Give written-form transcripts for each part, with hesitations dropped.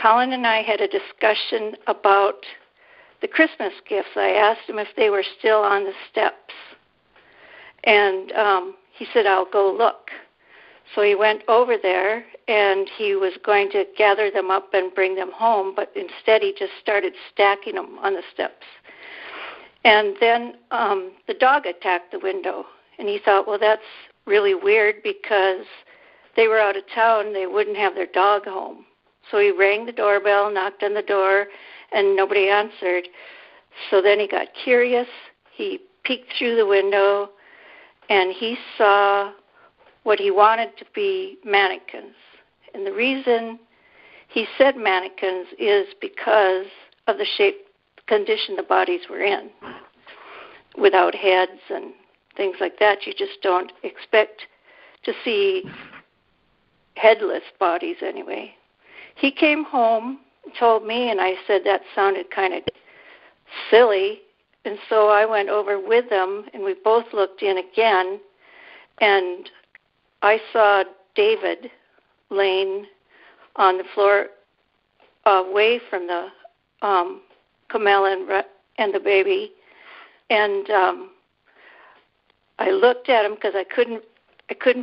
Colin and I had a discussion about the Christmas gifts. I asked him if they were still on the steps. And he said, I'll go look. So he went over there, and he was going to gather them up and bring them home, but instead he just started stacking them on the steps. And then the dog attacked the window, and he thought, well, that's really weird because they were out of town. They wouldn't have their dog home. So he rang the doorbell, knocked on the door, and nobody answered. So then he got curious. He peeked through the window, and he saw what he wanted to be mannequins. And the reason he said mannequins is because of the shape, condition the bodies were in. Without heads and things like that, you just don't expect to see headless bodies anyway. He came home and told me, and I said that sounded kind of silly. And so I went over with them, and we both looked in again, and I saw David laying on the floor away from the Camilla and the baby. And I looked at him because I couldn't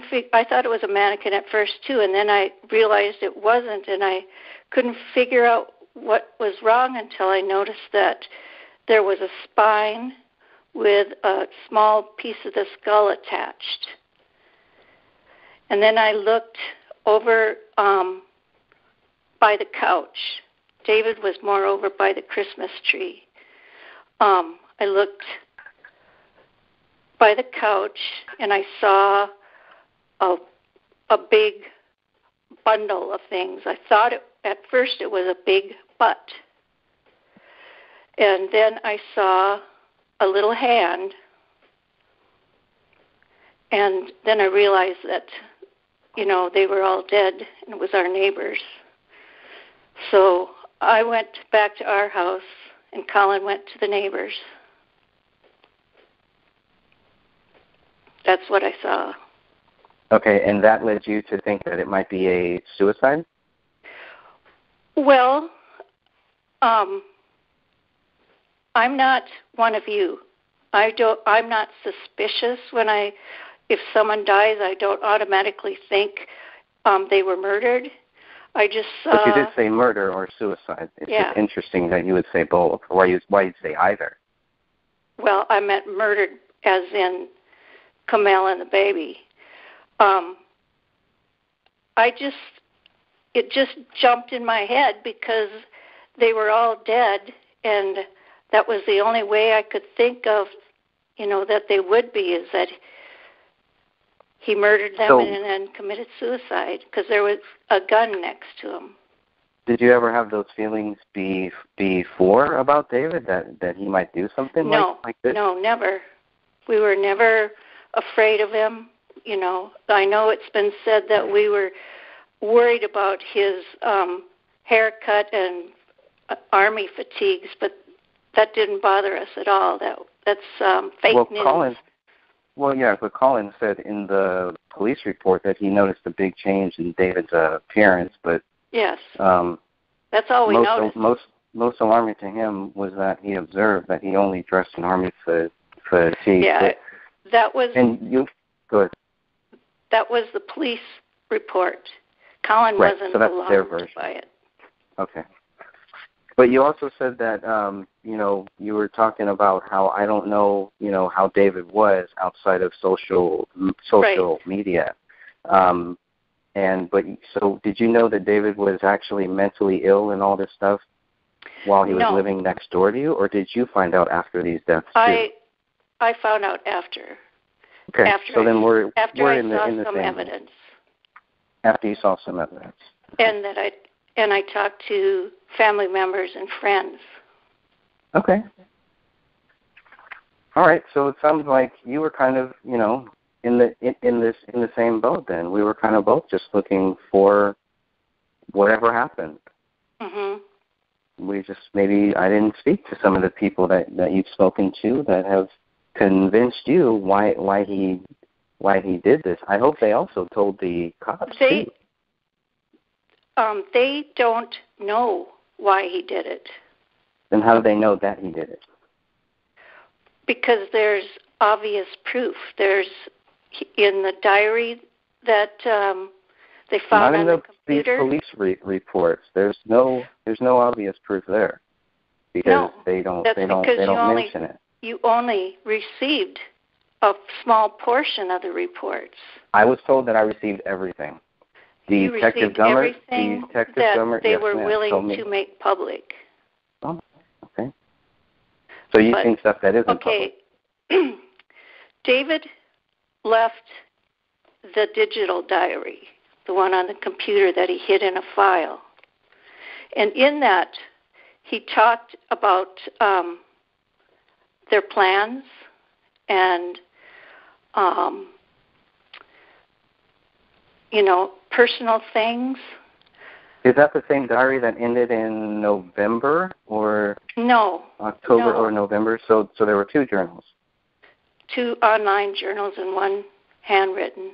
figure. I thought it was a mannequin at first too, and then I realized it wasn't, and I couldn't figure out what was wrong until I noticed that there was a spine with a small piece of the skull attached. And then I looked over by the couch. David was more over by the Christmas tree. I looked by the couch, and I saw a big bundle of things. I thought at first it was a big butt. And then I saw a little hand, and then I realized that, they were all dead, and it was our neighbors. So I went back to our house, and Colin went to the neighbors. That's what I saw. Okay, and that led you to think that it might be a suicide? Well, I'm not one of you. I'm not suspicious if someone dies. I don't automatically think they were murdered. I just saw. But you did say murder or suicide. It's just interesting that you would say both. Why you'd say either? Well, I meant murdered as in Camille and the baby. It just jumped in my head because they were all dead, and that was the only way I could think of, that they would be, is that he murdered them and then committed suicide because there was a gun next to him. Did you ever have those feelings before about David, that he might do something like this? No, never. We were never afraid of him. I know it's been said that we were worried about his haircut and army fatigues, but that didn't bother us at all. That's fake news. But Colin said in the police report that he noticed a big change in David's appearance, but yes, that's all we noticed. Most alarming to him was that he observed that he only dressed in army fatigue. Yeah, that was. And you go ahead. That was the police report. Colin wasn't alarmed by it. Okay. But you also said that, you were talking about how I don't know, how David was outside of social media. So did you know that David was actually mentally ill and all this stuff while he was living next door to you, or did you find out after these deaths too? I found out after. Okay, so then we're in the some same evidence. After you saw some evidence. Okay. And I talked to family members and friends. Okay. All right. So it sounds like you were kind of, in the same boat. Then we were kind of both just looking for whatever happened. Mhm. We just maybe I didn't speak to some of the people that you've spoken to that have convinced you why he did this. I hope they also told the cops too. they don't know why he did it. Then how do they know that he did it? Because there's obvious proof. There's in the diary that they found on the computer. Not in the police reports. There's no obvious proof there because they don't mention it. You only received a small portion of the reports. I was told that I received everything. Detective Gummer, that they were willing to make public. Oh, okay. So you think stuff that isn't public? David left the digital diary, the one on the computer that he hid in a file. And in that, he talked about their plans and, personal things. Is that the same diary that ended in November or October or November? So there were two journals. 2 online journals and 1 handwritten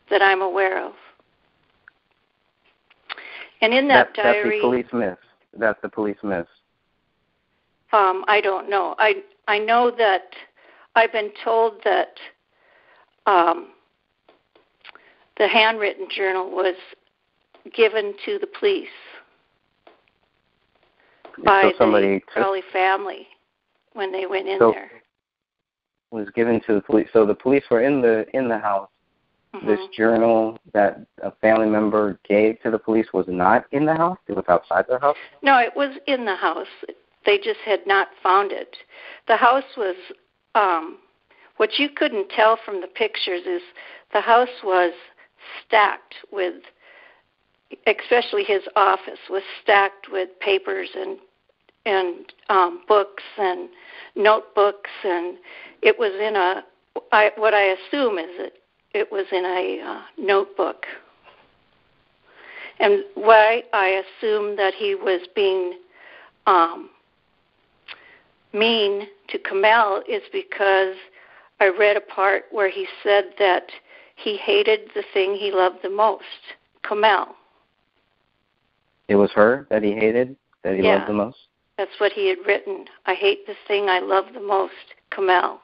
that I'm aware of. And in that diary... That's the police miss. I don't know. I know that I've been told that the handwritten journal was given to the police by the Crowley family when they went in there. Was given to the police. So the police were in the house. Mm-hmm. This journal that a family member gave to the police was not in the house? It was outside the house? No, it was in the house. They just had not found it. The house was, what you couldn't tell from the pictures is the house was stacked with, especially his office was stacked with papers and books and notebooks, and it was in what I assume is it was in a notebook. And why I assume that he was being mean to Kamel is because I read a part where he said that he hated the thing he loved the most, Kamel. It was her that he hated, that he loved the most? That's what he had written. I hate the thing I love the most, Kamel.